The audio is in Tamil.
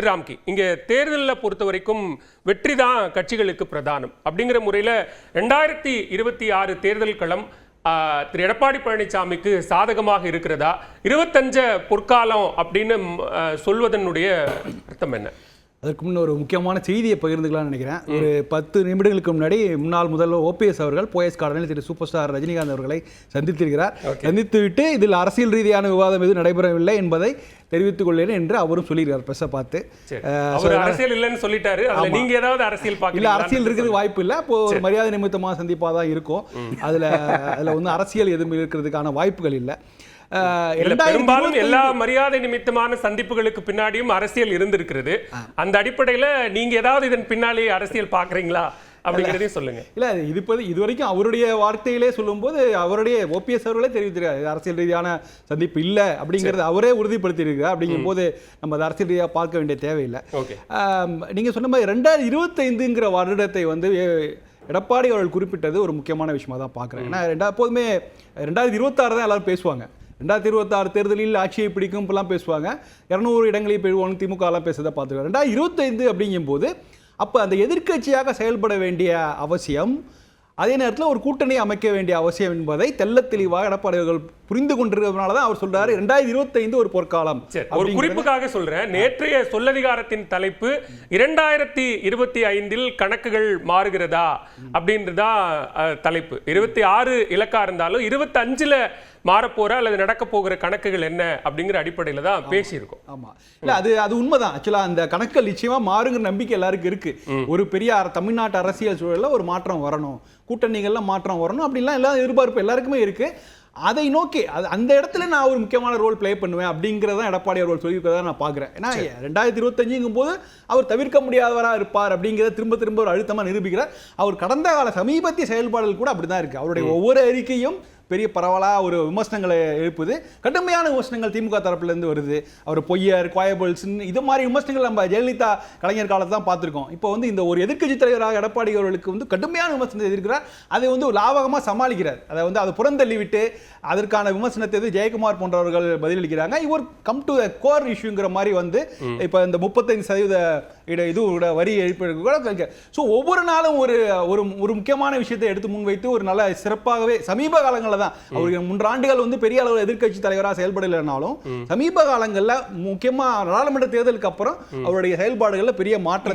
ராம்கி, இங்க தேர்தலில் பொறுத்த வரைக்கும் வெற்றி தான் கட்சிகளுக்கு பிரதானம் அப்படிங்கிற முறையில் 2026 தேர்தல் களம் திரு எடப்பாடி பழனிசாமிக்கு சாதகமாக இருக்கிறதா? 25 பொற்காலம் அப்படின்னு சொல்வதனுடைய அர்த்தம் என்ன? அதற்கு முன்ன ஒரு முக்கியமான செய்தியை பகிர்ந்துக்கலாம்னு நினைக்கிறேன். ஒரு 10 நிமிடங்களுக்கு முன்னாடி முன்னாள் முதல்வர் ஓபிஎஸ் அவர்கள் போயஸ் கார்டனில் திரு சூப்பர் ஸ்டார் ரஜினிகாந்த் அவர்களை சந்தித்திருக்கிறார். சந்தித்துவிட்டு இதில் அரசியல் ரீதியான விவாதம் எதுவும் நடைபெறவில்லை என்பதை தெரிவித்துக் கொள்ளேன் என்று அவரும் சொல்லியிருக்கார் பிரஸை பார்த்து. அரசியல் இல்லைன்னு சொல்லிட்டாரு. நீங்க ஏதாவது அரசியல் இல்ல, அரசியல் இருக்கிறது வாய்ப்பு இல்லை. இப்போ ஒரு மரியாதை நிமித்தமாக சந்திப்பாக தான் இருக்கும். அதுல ஒன்றும் அரசியல் எதுவும் இருக்கிறதுக்கான வாய்ப்புகள் இல்லை. பெரும்பாலும் எல்லா மரியாதை நிமித்தமான சந்திப்புகளுக்கு பின்னாடியும் அரசியல் இருந்திருக்கிறது. அந்த அடிப்படையில நீங்க ஏதாவது இதன் பின்னாலே அரசியல் பாக்குறீங்களா அப்படிங்கிறதையும் சொல்லுங்க. இல்ல, இது வரைக்கும் அவருடைய வார்த்தையிலே சொல்லும் போது அவருடைய ஓபிஎஸ் அவர்களே தெரிவித்திருக்காரு அரசியல் ரீதியான சந்திப்பு இல்ல அப்படிங்கறது அவரே உறுதிப்படுத்தி இருக்காரு. அப்படிங்கும் போது நம்ம அரசியல் ரீதியாக பார்க்க வேண்டிய தேவையில்லை. நீங்க சொன்ன மாதிரி 2025ங்கிற வருடத்தை எடப்பாடி அவர்கள் குறிப்பிட்டது ஒரு முக்கியமான விஷயமா தான் பார்க்குறேன். ஏன்னா எப்போதுமே 2026 தான் எல்லாரும் பேசுவாங்க. 2026 தேர்தலில் ஆட்சியை பிடிக்கும் இப்பெல்லாம் பேசுவாங்க. 200 இடங்களில் பெறுவாங்க திமுக எல்லாம் பேசுறதை பார்த்துருக்காங்க. 2025 அப்படிங்கும் போது அப்போ அந்த எதிர்க்கட்சியாக செயல்பட வேண்டிய அவசியம், அதே நேரத்தில் ஒரு கூட்டணி அமைக்க வேண்டிய அவசியம் என்பதை தெல்ல தெளிவாக எடப்பாடி அவர்கள் புரிந்து கொண்டிருக்கிறதுனால தான் அவர் சொல்றாரு 2025 ஒரு பொற்காலம். ஒரு குறிப்புக்காக சொல்றேன். நேற்றைய சொல்லதிகாரத்தின் தலைப்பு 2025 கணக்குகள் மாறுகிறதா அப்படின்றதா தலைப்பு. 26 இலக்கா இருந்தாலும் 25ல மாறப்போற அல்லது நடக்க போகிற கணக்குகள் என்ன அப்படிங்கிற அடிப்படையில தான் பேசியிருக்கோம். ஆமா, இல்ல அது உண்மைதான். ஆக்சுவலா அந்த கணக்குகள் நிச்சயமா மாறுங்கிற நம்பிக்கை எல்லாருக்கும் இருக்கு. ஒரு பெரிய தமிழ்நாட்டு அரசியல் சூழல்ல ஒரு மாற்றம் வரணும், கூட்டணிகள்ல மாற்றம் வரணும் அப்படின்லாம் எல்லா எதிர்பார்ப்பு எல்லாருக்குமே இருக்கு. அதை நோக்கி அந்த இடத்துல நான் ஒரு முக்கியமான ரோல் பிளே பண்ணுவேன் அப்படிங்கிறத எடப்பாடி அவர்கள் சொல்லியிருக்கிறதா நான் பார்க்குறேன். ஏன்னா 2025ங்கும் போது அவர் தவிர்க்க முடியாதவராக இருப்பார் அப்படிங்கிறத திரும்ப திரும்ப ஒரு அழுத்தமாக நிரூபிக்கிறார். அவர் கடந்த கால சமீபத்திய செயல்பாடுகள் கூட அப்படிதான் இருக்கு. அவருடைய ஒவ்வொரு அறிக்கையும் பெரிய பரவலாக ஒரு விமர்சனங்களை எழுப்புது. கடுமையான விமர்சனங்கள் திமுக தரப்புலேருந்து வருது. அவர் பொய்யர், கோயபிள்ஸ், இது மாதிரி விமர்சனங்கள் நம்ம ஜெயலலிதா கலைஞர் தான் பார்த்துருக்கோம். இப்போ இந்த ஒரு எதிர்க்கட்சி தலைவராக எடப்பாடி அவர்களுக்கு கடுமையான விமர்சனத்தை எதிர்க்கிறார். அதை லாபகமாக சமாளிக்கிறார். அதை புறந்தள்ளி விட்டு அதற்கான விமர்சனத்தை ஜெயக்குமார் போன்றவர்கள் பதிலளிக்கிறாங்க. இவர் கம் டு கோர் இஷ்யூங்கிற மாதிரி இப்போ இந்த 35% வரி எழுப்பி கூட. ஸோ ஒவ்வொரு நாளும் ஒரு முக்கியமான விஷயத்தை எடுத்து முன்வைத்து ஒரு நல்ல சிறப்பாகவே சமீப காலங்களில் தான் அவருக்கு 3 ஆண்டுகள் பெரிய அளவில் எதிர்க்கட்சி தலைவராக செயல்படலைனாலும் சமீப காலங்களில் முக்கியமாக நாடாளுமன்ற தேர்தலுக்கு அப்புறம் அவருடைய செயல்பாடுகளில் பெரிய மாற்றம்